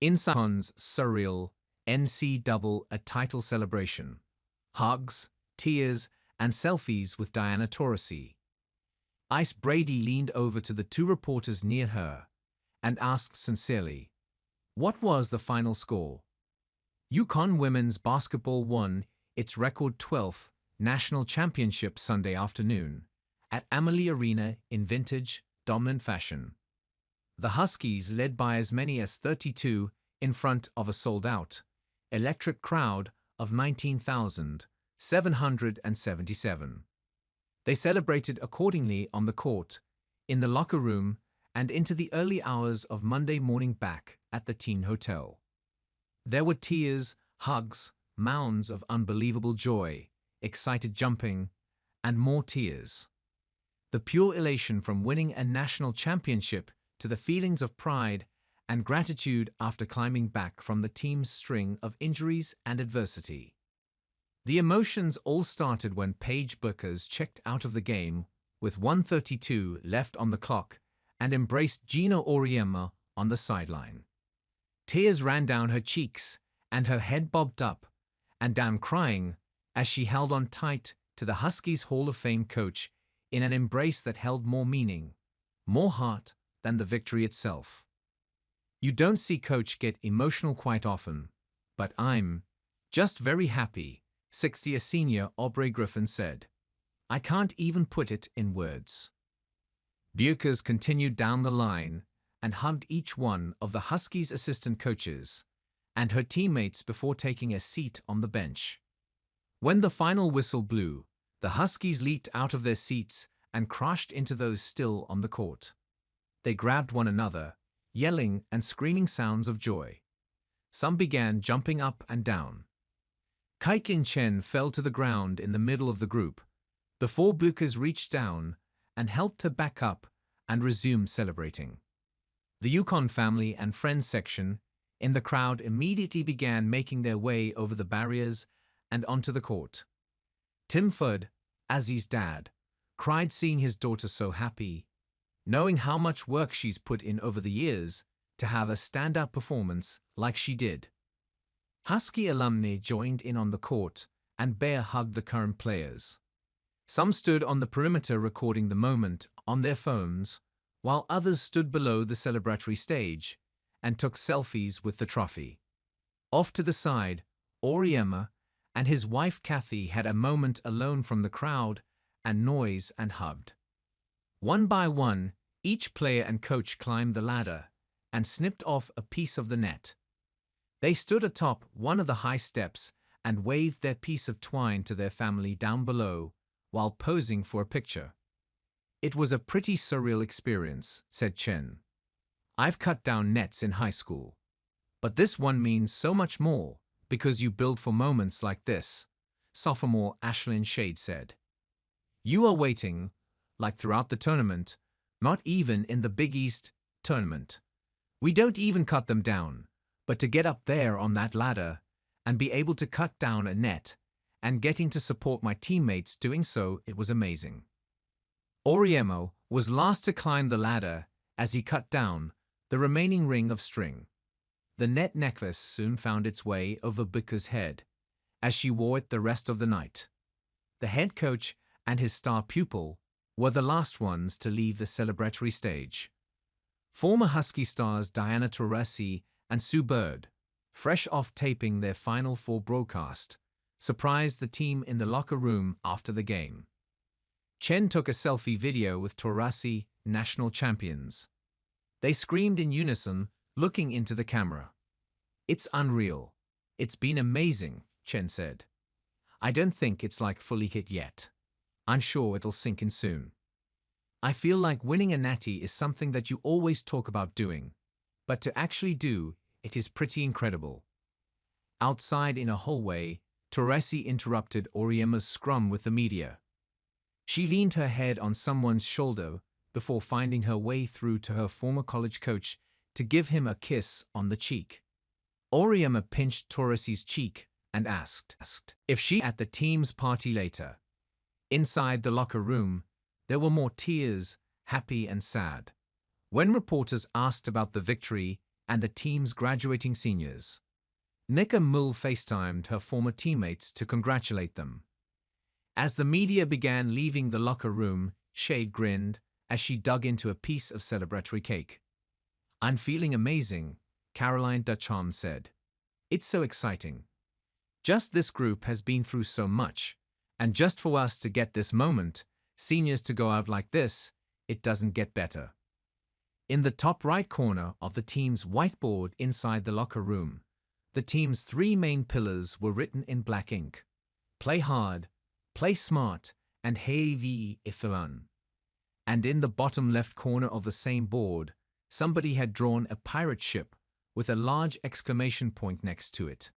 UConn's surreal NCAA title celebration. Hugs, tears, and selfies with Diana Taurasi. Brady leaned over to the two reporters near her and asked sincerely, "What was the final score?" UConn women's basketball won its record 12th national championship Sunday afternoon at Amalie Arena in vintage, dominant fashion. The Huskies led by as many as 32 in front of a sold-out, electric crowd of 19,777. They celebrated accordingly on the court, in the locker room, and into the early hours of Monday morning back at the team hotel. There were tears, hugs, mounds of unbelievable joy, excited jumping, and more tears. The pure elation from winning a national championship to the feelings of pride and gratitude after climbing back from the team's string of injuries and adversity. The emotions all started when Paige Bueckers checked out of the game with 1:32 left on the clock and embraced Geno Auriemma on the sideline. Tears ran down her cheeks and her head bobbed up and down crying as she held on tight to the Huskies Hall of Fame coach in an embrace that held more meaning, more heart than the victory itself. "You don't see Coach get emotional quite often, but I'm just very happy," 60 senior Aubrey Griffin said. "I can't even put it in words." Bueckers continued down the line and hugged each one of the Huskies' assistant coaches and her teammates before taking a seat on the bench. When the final whistle blew, the Huskies leaped out of their seats and crashed into those still on the court. They grabbed one another, yelling and screaming sounds of joy. Some began jumping up and down. Caitlin Chen fell to the ground in the middle of the group, before Bueckers reached down and helped her back up and resumed celebrating. The UConn family and friends section in the crowd immediately began making their way over the barriers and onto the court. Tim Fudd, Azzy's dad, cried seeing his daughter so happy, knowing how much work she's put in over the years to have a standout performance like she did. Husky alumni joined in on the court and bear hugged the current players. Some stood on the perimeter recording the moment on their phones, while others stood below the celebratory stage and took selfies with the trophy. Off to the side, Auriemma and his wife Kathy had a moment alone from the crowd and noise and hugged. One by one, each player and coach climbed the ladder and snipped off a piece of the net. They stood atop one of the high steps and waved their piece of twine to their family down below while posing for a picture. "It was a pretty surreal experience," said Chen. "I've cut down nets in high school. But this one means so much more because you build for moments like this," sophomore Ashlyn Shade said. "You are waiting, like throughout the tournament, not even in the Big East tournament. We don't even cut them down, but to get up there on that ladder and be able to cut down a net and getting to support my teammates doing so, it was amazing." Auriemma was last to climb the ladder as he cut down the remaining ring of string. The net necklace soon found its way over Bueckers' head as she wore it the rest of the night. The head coach and his star pupil were the last ones to leave the celebratory stage. Former Husky stars Diana Taurasi and Sue Bird, fresh off taping their Final Four broadcast, surprised the team in the locker room after the game. Chen took a selfie video with Taurasi, national champions. They screamed in unison, looking into the camera. "It's unreal. It's been amazing," Chen said. "I don't think it's like fully hit yet. I'm sure it'll sink in soon. I feel like winning a natty is something that you always talk about doing, but to actually do it is pretty incredible." Outside in a hallway, Taurasi interrupted Auriemma's scrum with the media. She leaned her head on someone's shoulder before finding her way through to her former college coach to give him a kiss on the cheek. Auriemma pinched Taurasi's cheek and asked if she at the team's party later. Inside the locker room, there were more tears, happy and sad. When reporters asked about the victory and the team's graduating seniors. Nika Mull FaceTimed her former teammates to congratulate them. As the media began leaving the locker room, Shade grinned as she dug into a piece of celebratory cake. "I'm feeling amazing," Caroline Ducharme said. "It's so exciting. Just this group has been through so much, and just for us to get this moment, seniors to go out like this, it doesn't get better." In the top right corner of the team's whiteboard inside the locker room, the team's three main pillars were written in black ink: play hard, play smart, and have fun. And in the bottom left corner of the same board, somebody had drawn a pirate ship with a large exclamation point next to it.